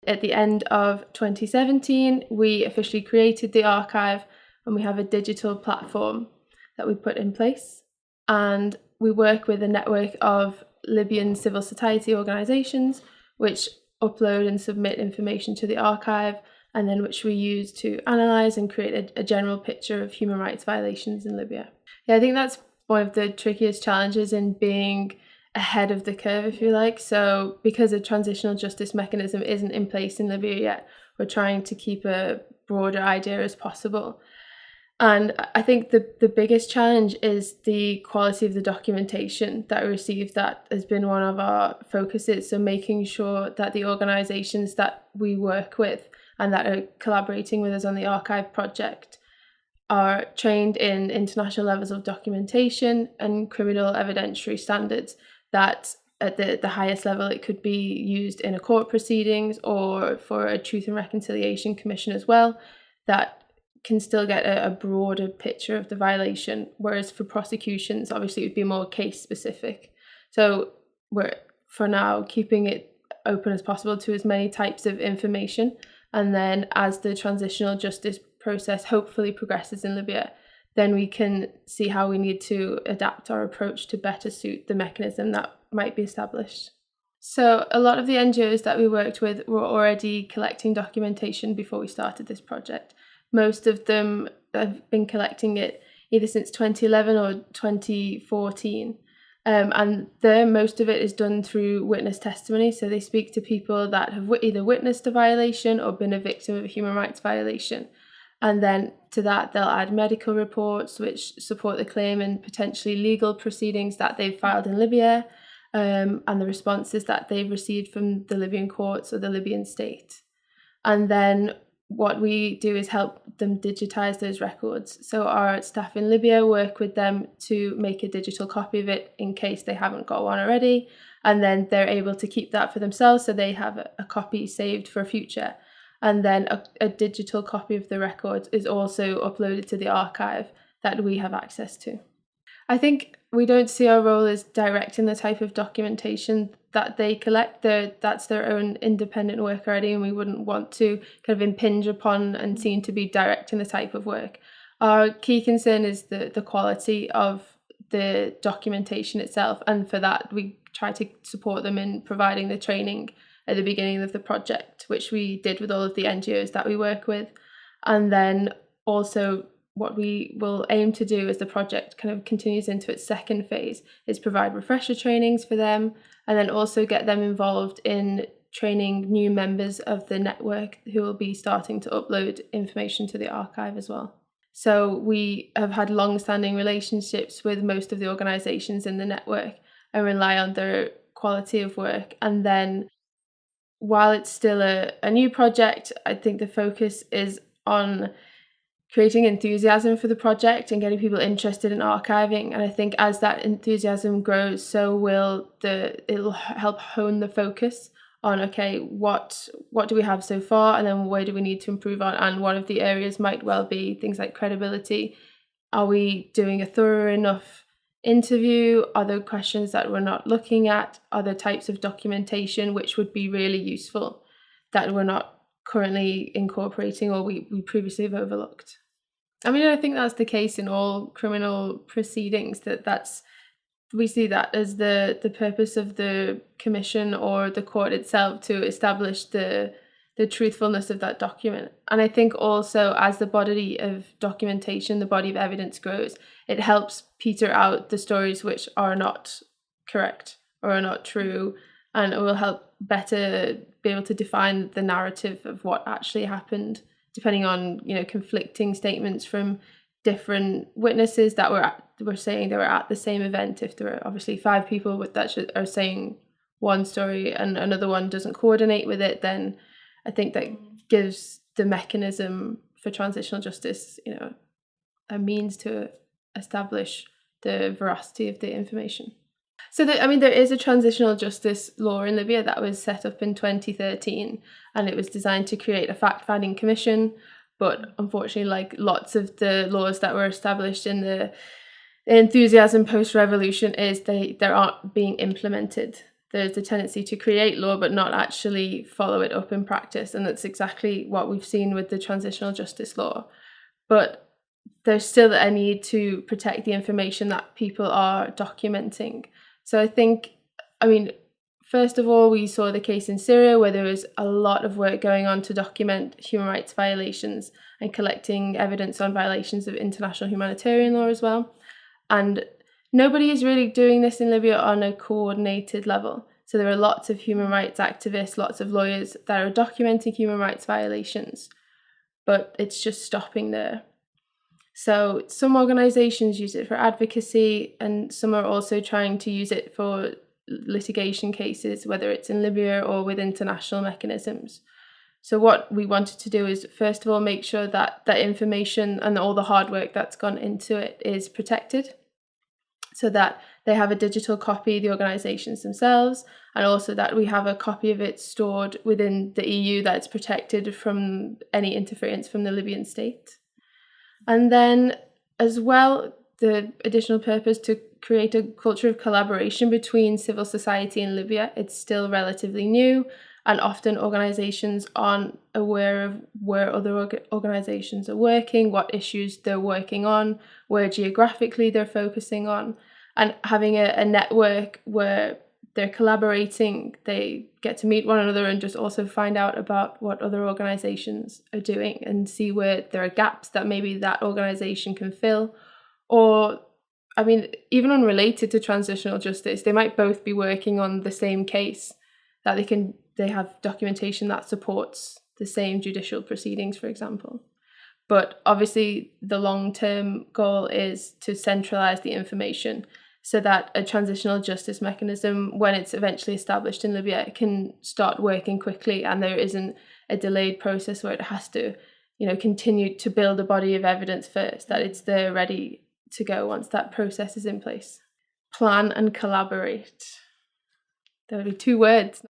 At the end of 2017, we officially created the archive, and we have a digital platform that we put in place. And we work with a network of Libyan civil society organisations which upload and submit information to the archive, and then which we use to analyse and create a general picture of human rights violations in Libya. Yeah, I think that's one of the trickiest challenges in being ahead of the curve, if you like. So because a transitional justice mechanism isn't in place in Libya yet, we're trying to keep a broader idea as possible. And I think the biggest challenge is the quality of the documentation that we receive. That has been one of our focuses. So making sure that the organisations that we work with and that are collaborating with us on the archive project are trained in international levels of documentation and criminal evidentiary standards, that at the highest level it could be used in a court proceedings or for a Truth and Reconciliation Commission as well, that can still get a broader picture of the violation, whereas for prosecutions obviously it would be more case specific. So we're for now keeping it open as possible to as many types of information, and then as the transitional justice process hopefully progresses in Libya, then we can see how we need to adapt our approach to better suit the mechanism that might be established. So a lot of the NGOs that we worked with were already collecting documentation before we started this project. Most of them have been collecting it either since 2011 or 2014. And there, most of it is done through witness testimony. So they speak to people that have either witnessed a violation or been a victim of a human rights violation. And then to that, they'll add medical reports which support the claim and potentially legal proceedings that they've filed in Libya, and the responses that they've received from the Libyan courts or the Libyan state. And then what we do is help them digitize those records. So our staff in Libya work with them to make a digital copy of it in case they haven't got one already. And then they're able to keep that for themselves, so they have a copy saved for future. And then a digital copy of the records is also uploaded to the archive that we have access to. I think we don't see our role as directing the type of documentation that they collect. That's their own independent work already, and we wouldn't want to kind of impinge upon and seem to be directing the type of work. Our key concern is the quality of the documentation itself, and for that we try to support them in providing the training at the beginning of the project, which we did with all of the NGOs that we work with. And then also what we will aim to do as the project kind of continues into its second phase is provide refresher trainings for them, and then also get them involved in training new members of the network who will be starting to upload information to the archive as well. So we have had long-standing relationships with most of the organisations in the network and rely on their quality of work. And then while it's still a new project, I think the focus is on creating enthusiasm for the project and getting people interested in archiving. And I think as that enthusiasm grows, so will it'll help hone the focus on, okay, what do we have so far, and then where do we need to improve on? And one of the areas might well be things like credibility. Are we doing a thorough enough interview? Are there questions that we're not looking at? Are there types of documentation which would be really useful that we're not currently incorporating or we previously have overlooked? I mean, I think that's the case in all criminal proceedings, we see that as the purpose of the commission or the court itself, to establish the truthfulness of that document. And I think also as the body of documentation, the body of evidence grows, it helps peter out the stories which are not correct or are not true, and it will help better be able to define the narrative of what actually happened, depending on, conflicting statements from different witnesses that were saying they were at the same event. If there are obviously 5 people that are saying one story and another one doesn't coordinate with it, then I think that gives the mechanism for transitional justice, a means to establish the veracity of the information. So there is a transitional justice law in Libya that was set up in 2013, and it was designed to create a fact-finding commission. But unfortunately, like lots of the laws that were established in the enthusiasm post-revolution, is they aren't being implemented. there's a tendency to create law but not actually follow it up in practice. And that's exactly what we've seen with the transitional justice law. But there's still a need to protect the information that people are documenting. So I think, first of all, we saw the case in Syria where there was a lot of work going on to document human rights violations and collecting evidence on violations of international humanitarian law as well. And nobody is really doing this in Libya on a coordinated level. So there are lots of human rights activists, lots of lawyers that are documenting human rights violations, but it's just stopping there. So some organisations use it for advocacy, and some are also trying to use it for litigation cases, whether it's in Libya or with international mechanisms. So what we wanted to do is, first of all, make sure that that information and all the hard work that's gone into it is protected, so that they have a digital copy, the organisations themselves, and also that we have a copy of it stored within the EU, that it's protected from any interference from the Libyan state. And then as well, the additional purpose to create a culture of collaboration between civil society in Libya. It's still relatively new, and often organisations aren't aware of where other organisations are working, what issues they're working on, where geographically they're focusing on. And having a network where they're collaborating, they get to meet one another and just also find out about what other organisations are doing and see where there are gaps that maybe that organisation can fill. Or, even unrelated to transitional justice, they might both be working on the same case, that they have documentation that supports the same judicial proceedings, for example. But obviously the long-term goal is to centralise the information so that a transitional justice mechanism, when it's eventually established in Libya, can start working quickly, and there isn't a delayed process where it has to, continue to build a body of evidence first, that it's there ready to go once that process is in place. Plan and collaborate. There would be 2 words.